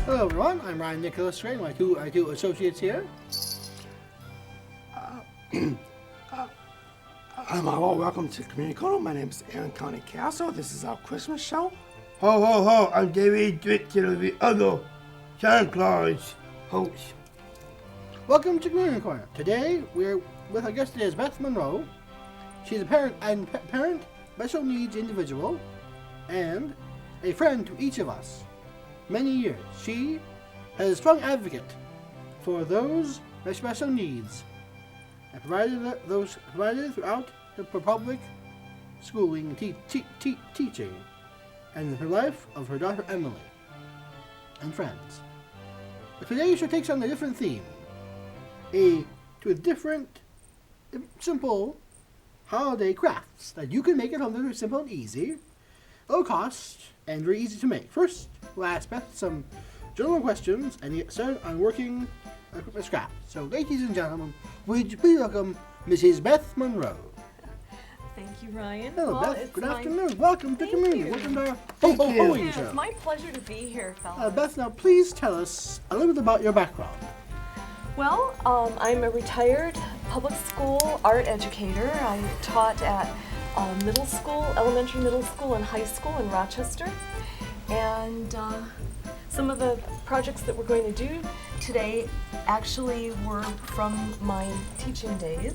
Hello everyone, I'm Ryan Nicholas Gray, my two associates here. Hello, welcome to Community Corner. My name is Aaron County Castle. This is our Christmas show. Ho, ho, ho, I'm David DeWitt Taylor, the other Santa Claus host. Welcome to Community Corner. Today we're with our guest today is Beth Monroe. She's a parent and special needs individual and a friend to each of us. Many years, she has a strong advocate for those with special needs and provided throughout her public schooling and teaching and her life of her daughter Emily and friends. But today she takes on a different theme, a different, simple holiday crafts that you can make at home that are simple and easy, low cost, and very easy to make. First, we'll ask Beth some general questions and get started on working with scraps. So, ladies and gentlemen, would you please welcome Mrs. Beth Monroe? Thank you, Ryan. Hello, Well, Beth. it's Good my- afternoon. Welcome to Thank Community. you. Welcome to our Thank you. ho-ho-hoing Yeah, show. it's my pleasure to be here, fellas. Beth, now please tell us a little bit about your background. Well, I'm a retired public school art educator. I taught at middle school, elementary, middle school, and high school in Rochester. And some of the projects that we're going to do today actually were from my teaching days,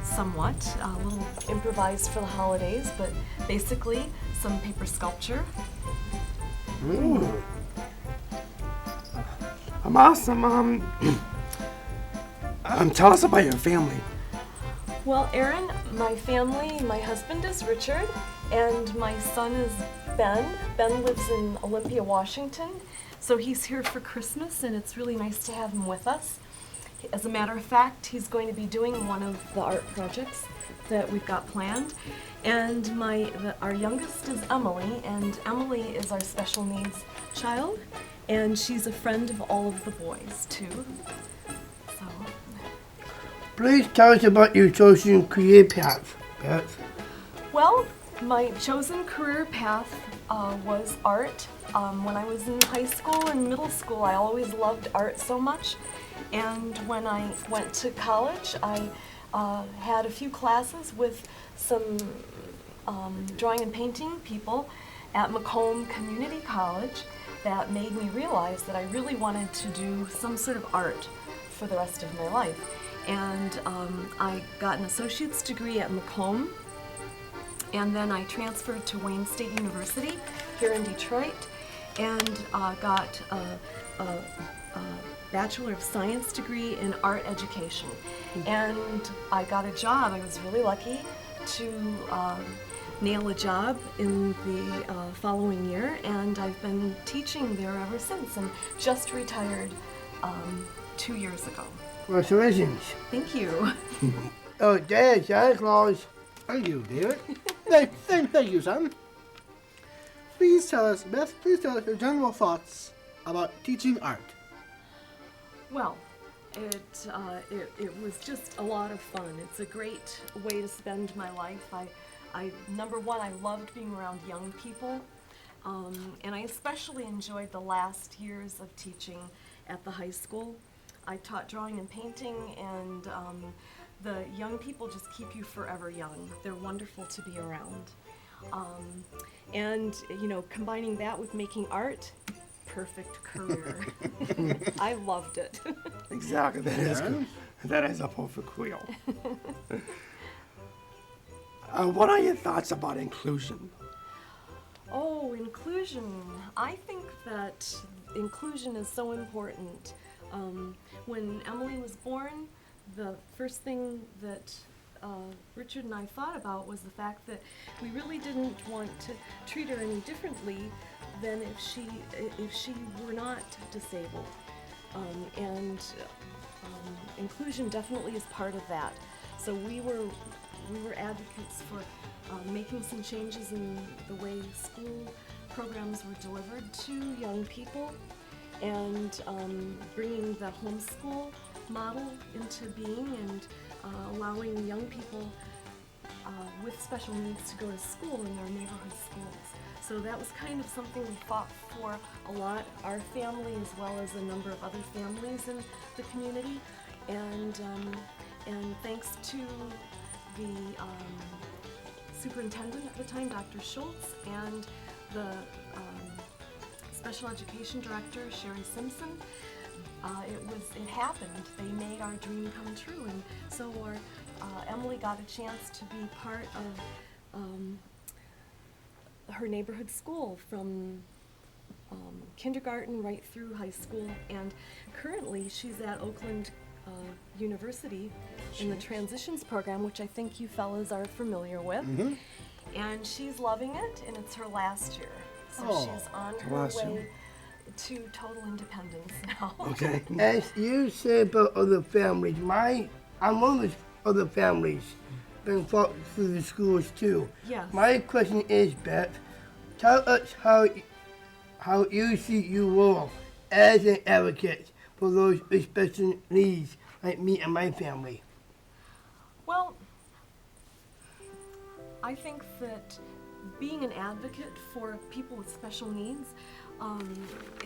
somewhat. A little improvised for the holidays, but basically some paper sculpture. I'm awesome. Tell us about your family. Well, Aaron, my family, my husband is Richard, and my son is Ben. Ben lives in Olympia, Washington, so he's here for Christmas, and it's really nice to have him with us. As a matter of fact, he's going to be doing one of the art projects that we've got planned. And our youngest is Emily, and Emily is our special needs child, and she's a friend of all of the boys, too. So. Please tell us about your chosen career path, Beth. Well, my chosen career path was art. When I was in high school and middle school, I always loved art so much. And when I went to college, I had a few classes with some drawing and painting people at Macomb Community College that made me realize that I really wanted to do some sort of art for the rest of my life. And I got an associate's degree at Macomb, and then I transferred to Wayne State University here in Detroit and got a Bachelor of Science degree in art education. And I got a job. I was really lucky to nail a job in the following year, and I've been teaching there ever since and just retired 2 years ago. Congratulations. Thank you. Oh, Dad, Santa Claus. Thank you, David. Thank you, son. Please tell us, Beth, your general thoughts about teaching art. Well, it was just a lot of fun. It's a great way to spend my life. Number one, I loved being around young people, and I especially enjoyed the last years of teaching at the high school. I taught drawing and painting, and the young people just keep you forever young. They're wonderful to be around. And, combining that with making art, perfect career. I loved it. Exactly, that is a perfect wheel. What are your thoughts about inclusion? Oh, inclusion. I think that inclusion is so important. When Emily was born, the first thing that Richard and I thought about was the fact that we really didn't want to treat her any differently than if she were not disabled. Inclusion definitely is part of that. So we were advocates for making some changes in the way school programs were delivered to young people, and bringing the homeschool model into being, and allowing young people with special needs to go to school in their neighborhood schools. So that was kind of something we fought for a lot, our family as well as a number of other families in the community. And thanks to the superintendent at the time, Dr. Schultz, and the special education director, Sherry Simpson, it happened. They made our dream come true, and so Emily got a chance to be part of her neighborhood school from kindergarten right through high school, and currently she's at Oakland University in the transitions program, which I think you fellas are familiar with. Mm-hmm. And she's loving it, and it's her last year, so she's on her Awesome. way to total independence now. Okay. As you say about other families, I'm one of those other families been fought through the schools too. Yes. My question is, Beth, tell us how you see your role as an advocate for those with special needs like me and my family. Well, I think that being an advocate for people with special needs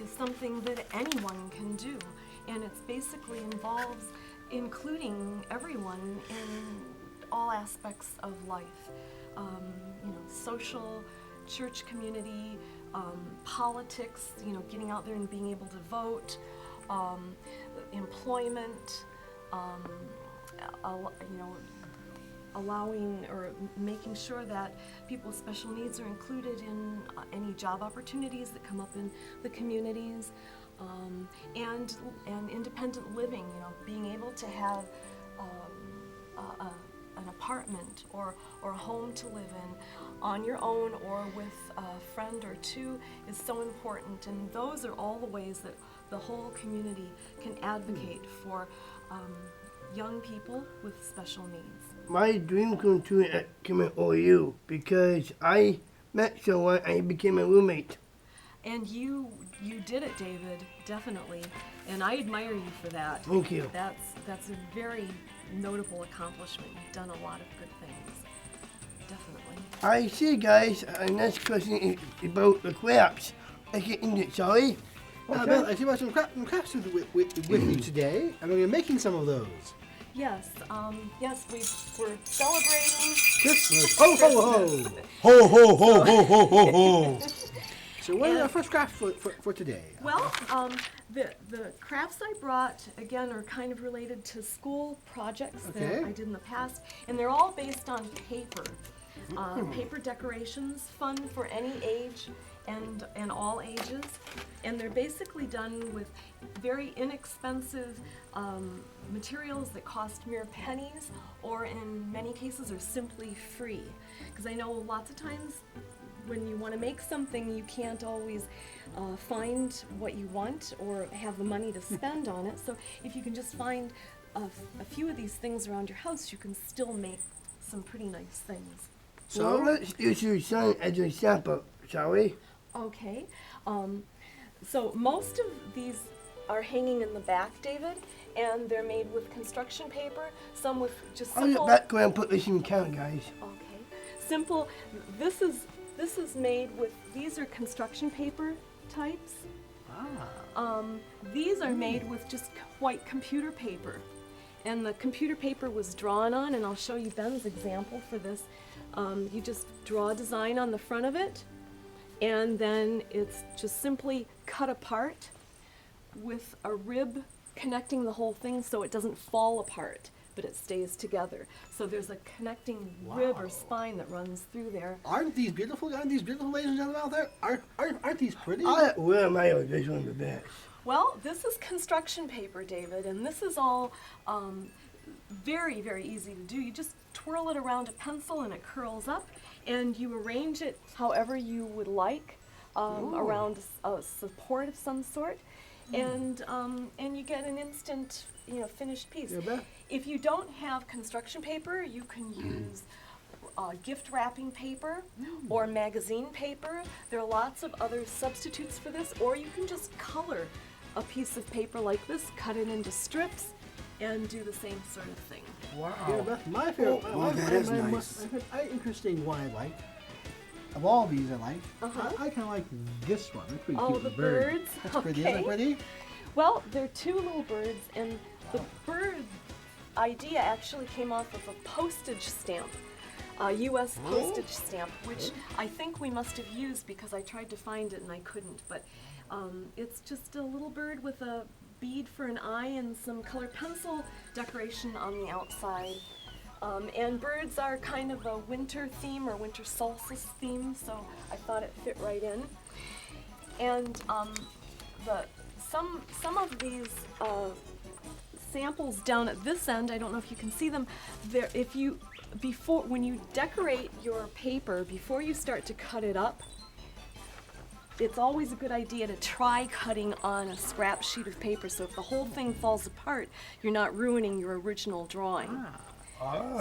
is something that anyone can do, and it's basically involves including everyone in all aspects of life. Social, church community, politics, getting out there and being able to vote, employment, allowing or making sure that people with special needs are included in any job opportunities that come up in the communities, and independent living, being able to have an apartment or a home to live in on your own or with a friend or two is so important, and those are all the ways that the whole community can advocate for young people with special needs. My dream come true at coming OU because I met someone and he became a roommate. And you did it, David, definitely, and I admire you for that. Thank you. That's a very notable accomplishment. You've done a lot of good things, definitely. I see, guys. Next question is about the crafts. I get into it, shall we? Beth, I see about some crafts with you today, and we're making some of those. Yes, we're celebrating Christmas. Ho, ho, ho. Ho, ho, ho, ho, ho, ho, ho. So what is our first craft for today? Well, the crafts I brought, again, are kind of related to school projects that I did in the past, and they're all based on paper. Paper decorations, fun for any age and all ages, and they're basically done with very inexpensive materials that cost mere pennies, or in many cases are simply free. Because I know lots of times when you want to make something, you can't always find what you want or have the money to spend on it. So if you can just find a few of these things around your house, you can still make some pretty nice things. So let's use your son as a sample, shall we? Okay. So most of these are hanging in the back, David, and they're made with construction paper, some with just I'll simple... get back and put this in the count, guys. Okay. Simple. This is made with, these are construction paper types. These are made with just white computer paper. And the computer paper was drawn on, and I'll show you Ben's example for this. You just draw a design on the front of it, and then it's just simply cut apart with a rib connecting the whole thing so it doesn't fall apart, but it stays together. So there's a connecting rib or spine that runs through there. Aren't these beautiful, ladies and gentlemen out there? Aren't these pretty? Where am I on this one the best? Well, this is construction paper, David, and this is all very, very easy to do. You just twirl it around a pencil and it curls up, and you arrange it however you would like around a support of some sort, and you get an instant, finished piece. Yeah, If you don't have construction paper, you can use gift wrapping paper or magazine paper. There are lots of other substitutes for this, or you can just color a piece of paper like this, cut it into strips, and do the same sort of thing. Wow. Yeah, that's my favorite. that is nice. Interesting one I like. of all these I like. Uh-huh. I kind of like this one. That's pretty Oh, cute. the bird. birds. That's pretty. Isn't Okay. that pretty? Well, they're two little birds, and the bird idea actually came off of a postage stamp, a U.S. postage stamp, which I think we must have used because I tried to find it and I couldn't. But it's just a little bird with a bead for an eye and some colored pencil decoration on the outside. And birds are kind of a winter theme or winter solstice theme, so I thought it fit right in. And some of these samples down at this end, I don't know if you can see them. There, when you decorate your paper, before you start to cut it up, it's always a good idea to try cutting on a scrap sheet of paper. So if the whole thing falls apart, you're not ruining your original drawing.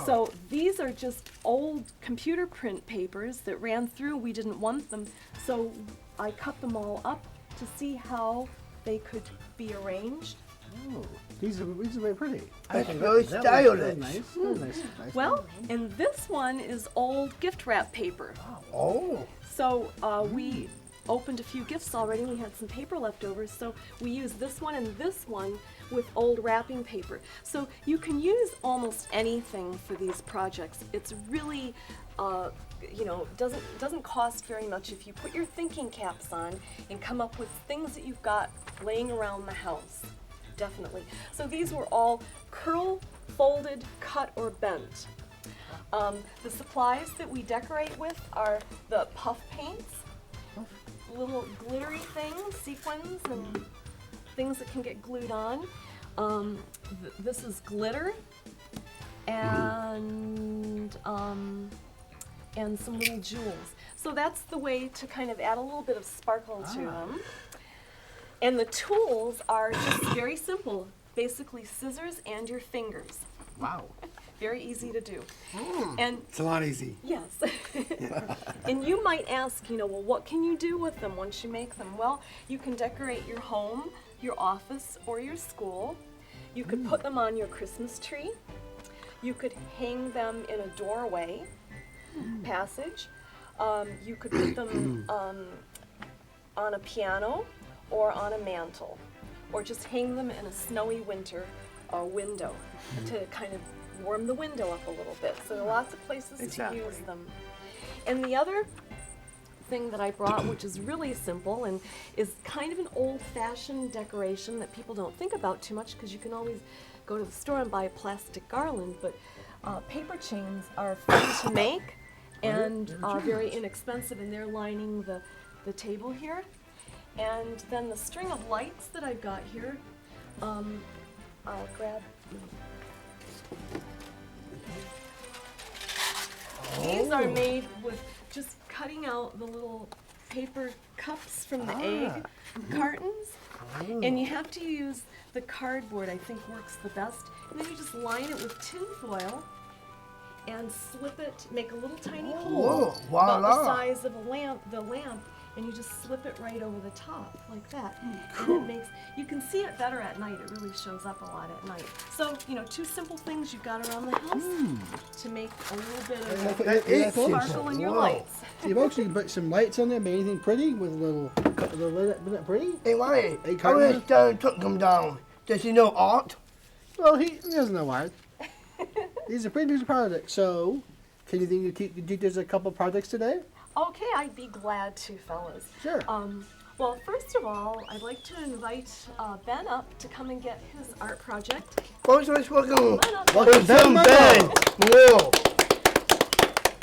So these are just old computer print papers that ran through. We didn't want them, so I cut them all up to see how they could be arranged. Oh, these are very pretty. That's think really that stylish. Very nice. Very nice. Nice. Well, and this one is old gift wrap paper. Oh. So we opened a few gifts already. We had some paper left over, so we used this one and this one with old wrapping paper. So you can use almost anything for these projects. It's really, doesn't cost very much if you put your thinking caps on and come up with things that you've got laying around the house. Definitely. So these were all curl, folded, cut, or bent. The supplies that we decorate with are the puff paints, little glittery things, sequins, and things that can get glued on. This is glitter, and some little jewels. So that's the way to kind of add a little bit of sparkle to them. And the tools are just very simple, basically scissors and your fingers. Wow. Very easy to do. And It's a lot easy. yes. And you might ask, well, what can you do with them once you make them? Well, you can decorate your home, your office, or your school. You could put them on your Christmas tree. You could hang them in a doorway passage. You could put them on a piano or on a mantle, or just hang them in a snowy winter window to kind of warm the window up a little bit. So there are lots of places to use them. And the other thing that I brought, which is really simple and is kind of an old-fashioned decoration that people don't think about too much because you can always go to the store and buy a plastic garland, but paper chains are fun to make and very inexpensive, and they're lining the table here. And then the string of lights that I've got here, I'll grab. These are made with just cutting out the little paper cups from the egg cartons. And you have to use the cardboard, I think works the best. And then you just line it with tin foil and slip it, make a little tiny hole about the size of the lamp, and you just slip it right over the top like that. And it makes, you can see it better at night. It really shows up a lot at night. So, two simple things you've got around the house to make a little bit of sparkle in your lights. So you've actually put some lights on there, made anything pretty with a little light. Isn't that pretty? Hey, Ryan, Hey, how Carmen. much time took them down? Does he know art? Well, he doesn't know art. These are pretty big projects. So, can you think you teach us a couple projects today? Okay, I'd be glad to, fellas. Sure. Well, first of all, I'd like to invite Ben up to come and get his art project. Welcome. Come on up. Welcome, Ben Ben Monroe.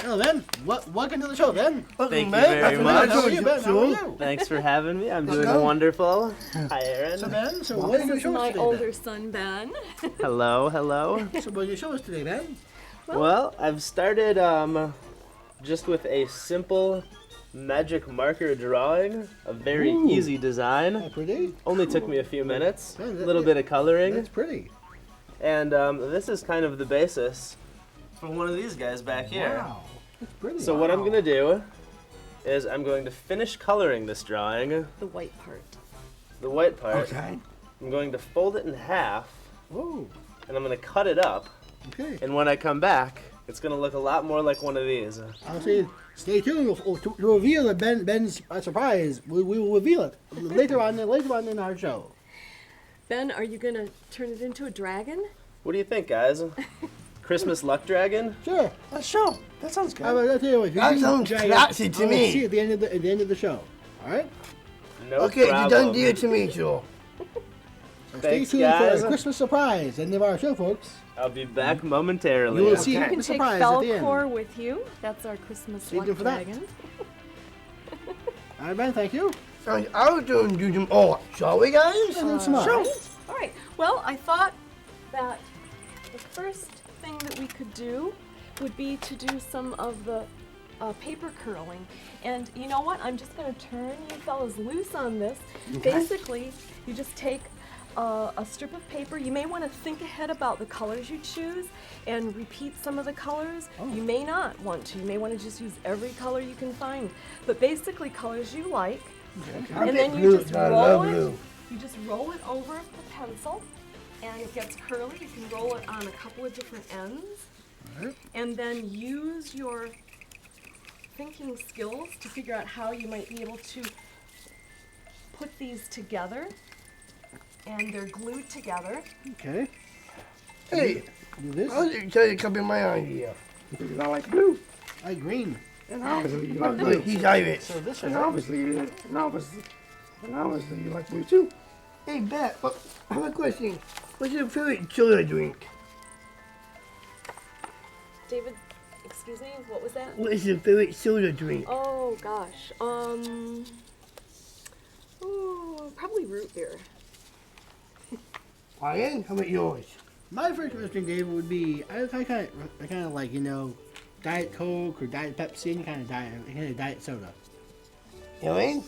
Hello, Ben. Welcome to the show, Ben. Thank you Ben. very How much. are you, Ben? How are you? Thanks for having me. I'm doing Welcome. wonderful. Hi, Aaron. So, Ben, what are you going to This is show us my today, older son, Ben. Hello, hello. Ben? So, what are you going to show us today, Ben? Well, I've started just with a simple magic marker drawing, a very easy design. Oh, pretty. Only took me a few minutes, a Yeah, little bit of coloring, That's pretty. and this is kind of the basis for one of these guys back here. Wow. That's pretty. So what I'm going to do is I'm going to finish coloring this drawing, The white part. the white part. Okay. I'm going to fold it in half, Whoa. and I'm going to cut it up. Okay. And when I come back, it's gonna look a lot more like one of these. I'll see. Stay tuned to reveal that Ben's surprise. We will reveal it later on in our show. Ben, are you gonna turn it into a dragon? What do you think, guys? Christmas luck dragon? Sure. Sure. That sounds good. I'll tell you what, if you That can sounds drag it, classy to I'll me. see you at the end of the show. All right. No Okay, problem. you done deal to me, Joe. So Thanks, stay tuned guys. for a Christmas surprise. End of our show, folks. I'll be back momentarily. You will see You a can Christmas take surprise at the end. Falcor with you. That's our Christmas Stay luck tuned for that. dragon. All right, Ben. Thank you. And I'll do them all. Shall we, guys? And then some more. All right. Well, I thought that the first thing that we could do would be to do some of the paper curling. And you know what? I'm just going to turn you fellas loose on this. Basically, you just take a strip of paper. You may want to think ahead about the colors you choose and repeat some of the colors. You may not want to. You may want to just use every color you can find. But basically, colors you like. And then you just roll it. You just roll it over the pencil, and it gets curly. You can roll it on a couple of different ends, and then use your thinking skills to figure out how you might be able to put these together. And they're glued together. Okay. Hey, Do this. I'll tell you a couple of my idea. Because I like blue. I like green. And obviously you like Look, blue. he's Irish. So this And one. obviously you like blue too. Hey, Beth, I have a question. What's your favorite soda drink? David, excuse me, what was that? What is your favorite soda drink? Oh gosh, probably root beer. Ryan, how about yours? My first drink, David, would be I kind of like Diet Coke or Diet Pepsi, any kind of diet soda. Aaron?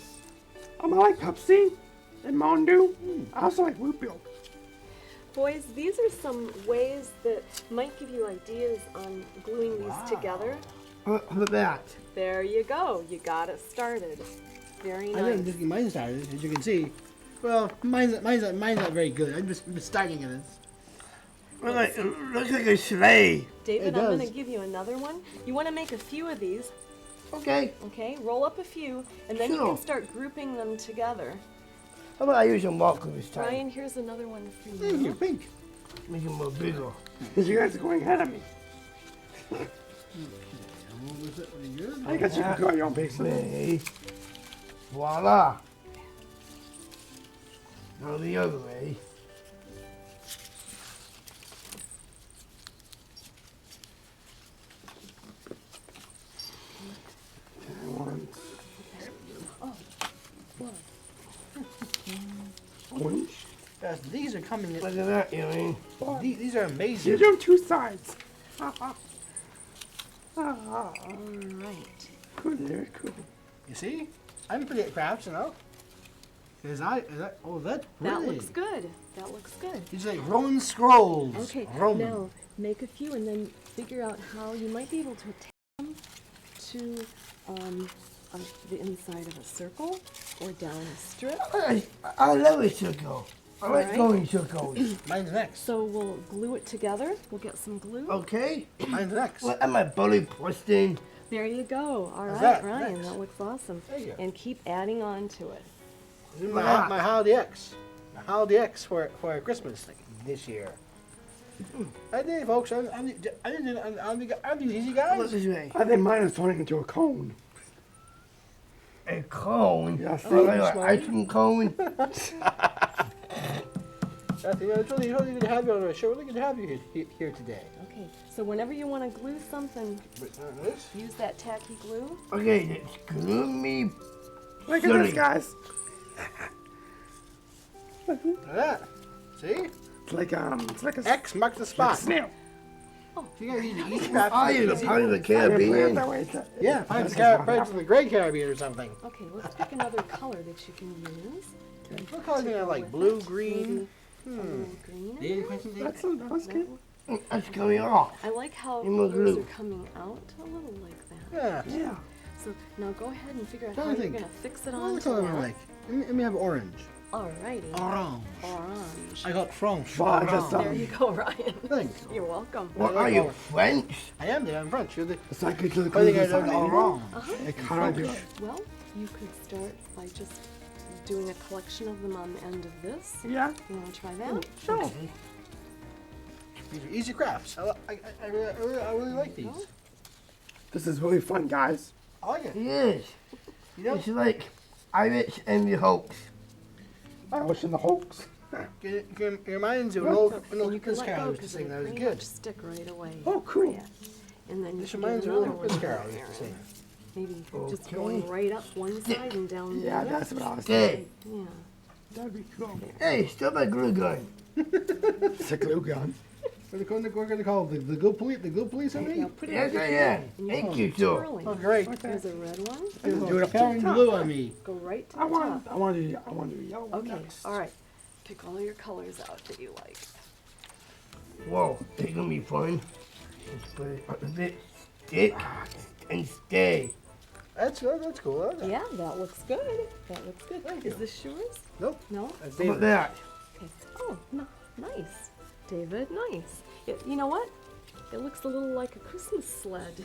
I like Pepsi and Mountain Dew. I also like root beer. Boys, these are some ways that might give you ideas on gluing these together. How about that? There you go. You got it started. Very I didn't nice. just get mine started, as you can see. Well, mine's not very good. I'm just starting in this. Looks like a sleigh. David, It I'm going does. to give you another one. You want to make a few of these, Okay. okay? Roll up a few, and then you Sure. can start grouping them together. How about I use a marker this time? Ryan, here's another one for Thank you, you. pink. Make it more bigger. Because you guys are going ahead of me. What was it? What are you? I guess you can go at your own pace. Sleigh. Voila. Now the other way. Orange. Yes, these are coming. Look at that, Aaron. These are amazing. You do two sides. All right. Good, very good. You see? I'm pretty at crafts, That's pretty. That looks good. That looks good. These are like Roman scrolls. Okay, Roman. now make a few and then figure out how you might be able to attach them to the inside of a circle or down a strip. I love a circle. I like Alright. going circles. Mine's next. So we'll glue it together. We'll get some glue. Okay? Mine's next. Well, am I bully busting? There you go. All How's right, that? Ryan, Next. that looks awesome. Thank you. And keep adding on to it. This is my Holiday X. My Holiday X for a Christmas thing this year. I did it, folks. I'm these easy Look guys. this way. I think mine is turning into a cone. A cone? Yes. Oh, like an ice cream cone? It's really good to have you on the show. Really good to have you here today. Okay, so whenever you want to glue something, This? use that tacky glue. Okay, let's glue me. Look at this, guys. Look at that. See? It's like a X marks the spot. snail. You guys need to each craft. I am a part of the I didn't plan it Caribbean. that way. Yeah, Pirates of the Great Caribbean or something. Okay, let's pick another color that you can use. What color do you have? Like blue, green? A little green. Any questions? That's good. That's coming off. I like how And we'll those glue. are coming out a little like that. Yeah. Yeah. So now go ahead and figure out Trying how to you're think. going to fix it What onto color do I that. like? Let me have orange. Alrighty. Orange. Orange. I got French. Well, I just, There you go, Ryan. Thanks. You're welcome. What are you, French? I am there. I'm French. You're the. It's like it's like I think I learned orange. Like how do I do? Well, you could start by just doing a collection of them on the end of this. Yeah. You want to try that? Sure. These are easy crafts. I really like these. This is really fun, guys. I like it. Yes. You know, It's like Irish and the Hulks. I wish in the hoax. it reminds you of an old And you can Christmas let Carol go used to because sing. they That was pretty good. much stick right away. Oh, cool. Yeah. And then you This can reminds get me of an another old Christmas one Carol in used there. to sing. Maybe just Okay. going right up one side and down the Yeah, other. that's what I was Okay. saying. Yeah. That'd be cool. Hey, still my glue gun. It's a glue gun. We're going to call it the glue police. The glue police, I Now mean. put it Yes, over I here. am. And Thank you you, sir. twirling. Oh, great. There's a red one. Do it up to Pouring the top. glue on me. Go right to the I want top. to do the yellow one Okay. next. All right. Pick all your colors out that you like. Whoa, it's gonna be fun. Let's put it up a bit, stick, and stay. That's cool. I like that. Yeah, that looks good. That looks good. Thank Is you. this yours? Nope. No? That's How about David. that? Okay. Oh, no, nice. David, nice. You know what? It looks a little like a Christmas sled.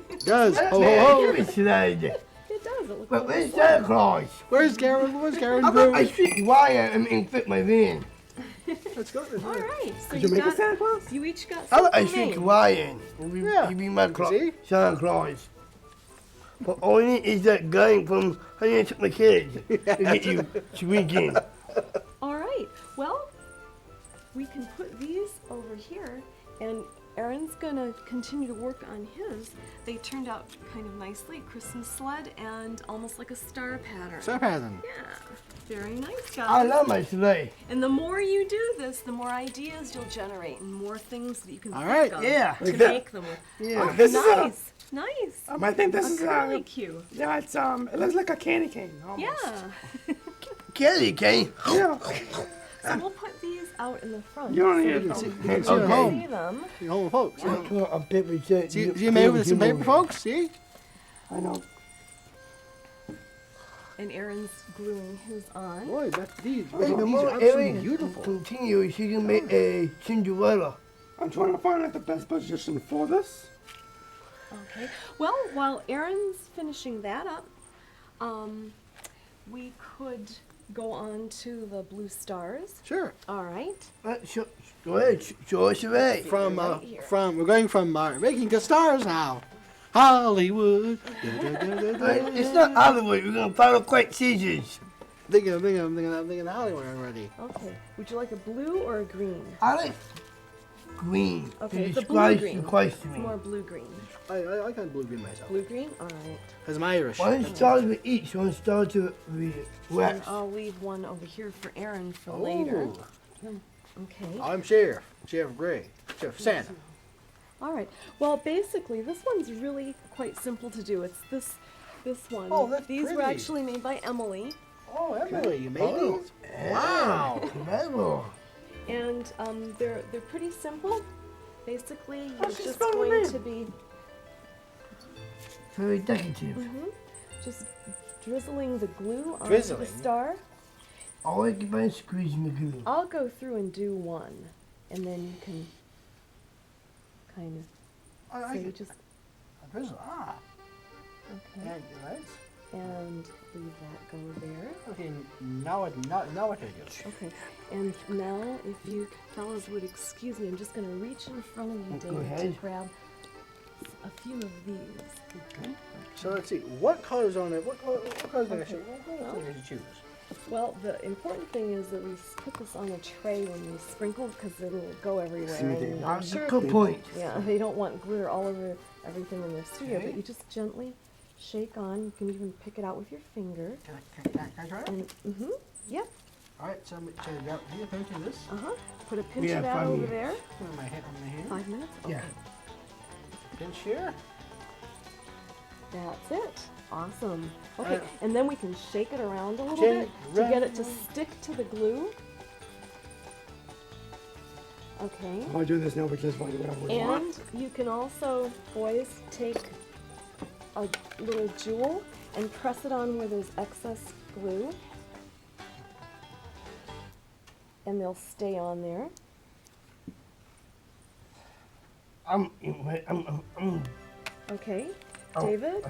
It does. Man, Oh, give me sled. It does. It looks But like where's a sled. Santa Claus? Where's Karen? Where's Karen's How about I glue? street wire and fit my van? Let's go. All right. So Could you make a Santa Claus? You each got How about I something street made. wire in? Yeah. You be my See? Santa Claus. But all I need is that guy from Honey I Took My Kids to get you drinking. All right. Well, we can put these over here, and Aaron's gonna continue to work on his. They turned out kind of nicely, Christmas sled and almost like a star pattern. Star pattern. Yeah, very nice, guys. I love my sleigh. And the more you do this, the more ideas you'll generate and more things that you can All think right, of yeah. to Like that. make them with. Yeah. Oh, This is a- nice, nice. I think this is Acrylic cue. yeah, it's it looks like a candy cane. Almost. Yeah. Candy cane. Yeah. So we'll put these out in the front. You don't so need you to can see- see you can see it at home. them. You home folks. A paper set. See you made with some paper, folks. See? I know. And Aaron's gluing his on. Boy, these Hey, the are more absolutely Aaron beautiful. continues, she can make a Cinderella. I'm trying to find out the best position for this. Okay. Well, while Aaron's finishing that up, we could go on to the blue stars. Sure. All right. Go ahead, show us the way. Right here. We're going from making to stars now. Hollywood. It's not Hollywood, we're gonna follow quick seasons. Thinking Hollywood already. Okay. Would you like a blue or a green? I like green. Okay, It it's a describes blue-green. the question to It's me. more blue-green. I kind of blue green myself. Blue-green? All right. Because I'm Irish. One star with each, one star to the And west. I'll leave one over here for Aaron for later. Oh, Okay. I'm Sheriff. Sheriff Gray. Sheriff Santa. All right. Well, basically, this one's really quite simple to do. It's this one. Oh, that's These were pretty. actually made by Emily, Oh, Emily, you made Oh. these? Wow. Clever. and they're pretty simple. Basically, you're she's just spelling going them. to be Very decorative. just drizzling the glue onto Drizzling? the star. All I can find is squeezing the glue. I'll go through and do one, and then you can kind of I say can. just Okay. okay, Right. and leave that go there. Okay. Now what do I do? Okay, and now if you fellas would excuse me, I'm just going to reach in front of you, Go David, to ahead. grab a few of these. So let's see. What colors on it? What colors do I choose? What colors do I choose? Well, the important thing is that we put this on a tray when we sprinkle because it'll go everywhere. And I'm That's sure a good point. yeah, they don't want glitter all over everything in their studio, Okay. but you just gently shake on. You can even pick it out with your finger. Can I try it? And yep, All right. So I'm going to grab here. Thank you. This. put a pinch Yeah, of that 5 over minutes. there. On my hand. 5 minutes. Yeah. Okay. Pinch here. That's it. Awesome. Okay, Alright. and then we can shake it around a little Shake bit to get it to around. stick to the glue. Okay. I'll do this now because what we want. And you can also, boys, take a little jewel and press it on where there's excess glue. and they'll stay on there. I'm Okay, Oh, David,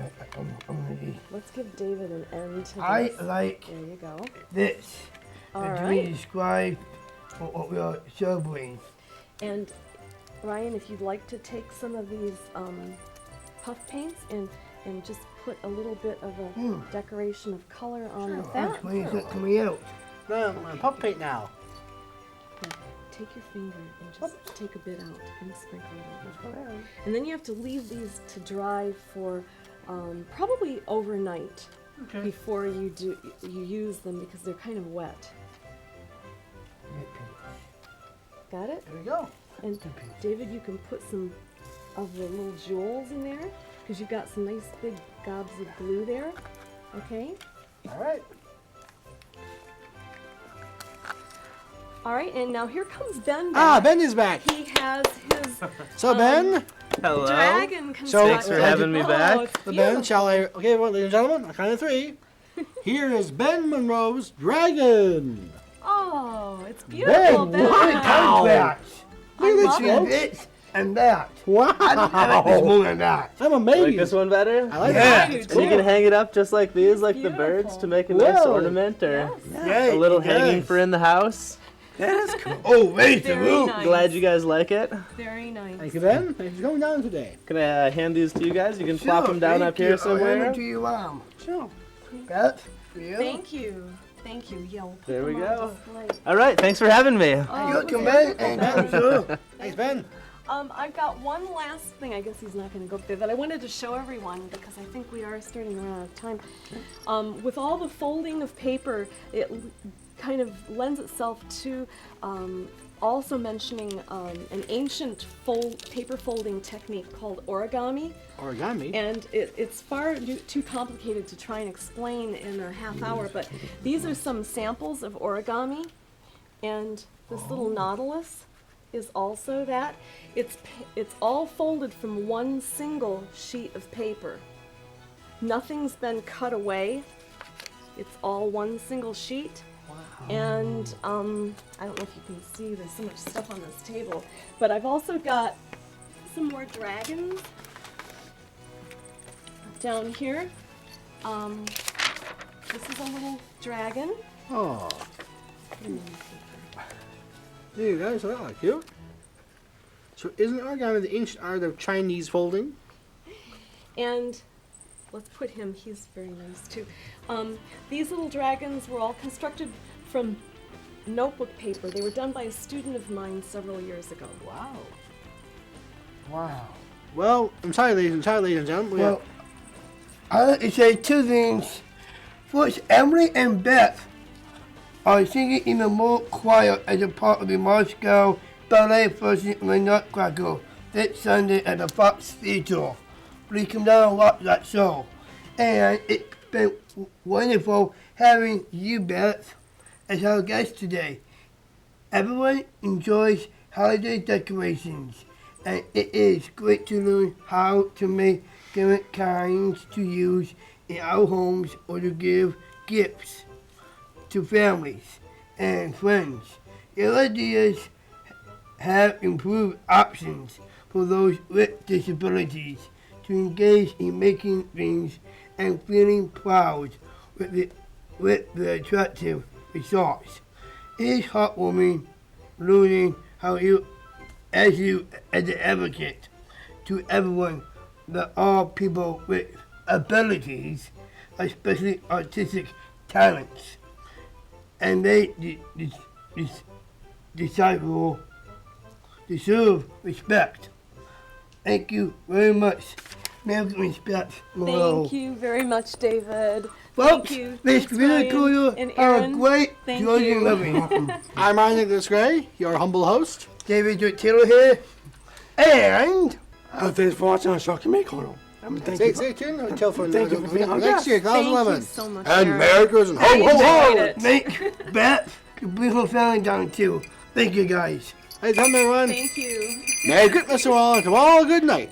I'm ready. let's give David an end to I this. like There you go. this. All Do we right. describe what we are serving? And Ryan, if you'd like to take some of these puff paints and just put a little bit of a decoration of color on with that. When is it coming out? No, I'm gonna puff paint now. Yeah, take your finger and just take a bit out and sprinkle it over. And then you have to leave these to dry for probably overnight Okay. before you use them because they're kind of wet. Got it? There we go. And David, you can put some of the little jewels in there because you've got some nice big gobs of glue there. Okay? All right. All right, and now here comes Ben back. Ah, Ben is back. He has his So Ben, Hello. dragon construction. Thanks for having me back. it's so Ben, beautiful. shall I? Okay, well, ladies and gentlemen, on the count of 3. Here is Ben Monroe's dragon. Oh, it's beautiful, Ben. wow. That. I Look love at it. this, This and that. Wow. I like this more than that. I'm Like amazed. this one better? I like Yeah. that. I do It's And you cool. can hang it up just like these, like the beautiful. birds, to make a nice Whoa. ornament or Yeah, a little yes. hanging for in the house. That is cool. Oh, raise the Very roof. nice. Glad you guys like it. Very nice. Thank you, Ben. Thanks for coming down today. Can I hand these to you guys? You can plop them down up here I'll hand somewhere. it to you, Sure. Beth, for you. Thank you. Thank you. Yeah, we'll put There we them on go. display. All right, thanks for having me. Oh, You it come was in and I'm sure. Thanks, Ben. I've got one last thing. I guess he's not going to go up there that I wanted to show everyone because I think we are starting to run out of time. With all the folding of paper, it kind of lends itself to also mentioning an ancient paper folding technique called origami. Origami. And it's far too complicated to try and explain in a half hour, but these are some samples of origami. And this little nautilus is also that. It's all folded from one single sheet of paper. Nothing's been cut away. It's all one single sheet. And I don't know if you can see, there's so much stuff on this table, but I've also got some more dragons down here. This is a little dragon. Oh. There you go. So that looks cute. So isn't origami the ancient art of Chinese folding? And let's put him, he's very nice too. These little dragons were all constructed from notebook paper. They were done by a student of mine several years ago. Wow. Wow. Well, I'm sorry, ladies and gentlemen. Well, I'd like to say 2 things. First, Emily and Beth are singing in the more choir as a part of the Moscow Ballet version of the Nutcracker this Sunday at the Fox Theater. Please come down and watch that show. And it's been wonderful having you, Beth, as our guest today. Everyone enjoys holiday decorations, and it is great to learn how to make different kinds to use in our homes or to give gifts to families and friends. Your ideas have improved options for those with disabilities to engage in making things and feeling proud with the attractive results. It is heartwarming learning how you, as an advocate to everyone, that all people with abilities, especially artistic talents, and they deserve respect. Thank you very much. Ma'am, respect. Thank you very much, David. Folks, Thank you. this Thanks, community Brian and are a Aaron. great Thank joy you. and loving. I'm Ryan Nicholas Gray, your humble host. David DeWitt Taylor here, and Thanks for watching our show, Community Corner. Thank you. Stay tuned until for Thank you for being our next guest. year, Thank you 2011. so much, And Aaron. Merry Christmas. I Ho, ho, ho! enjoyed it. make Beth to bring her family down too. Thank you guys. Hey, tell me, everyone. Thank you. Merry Christmas to all, and to all, good night.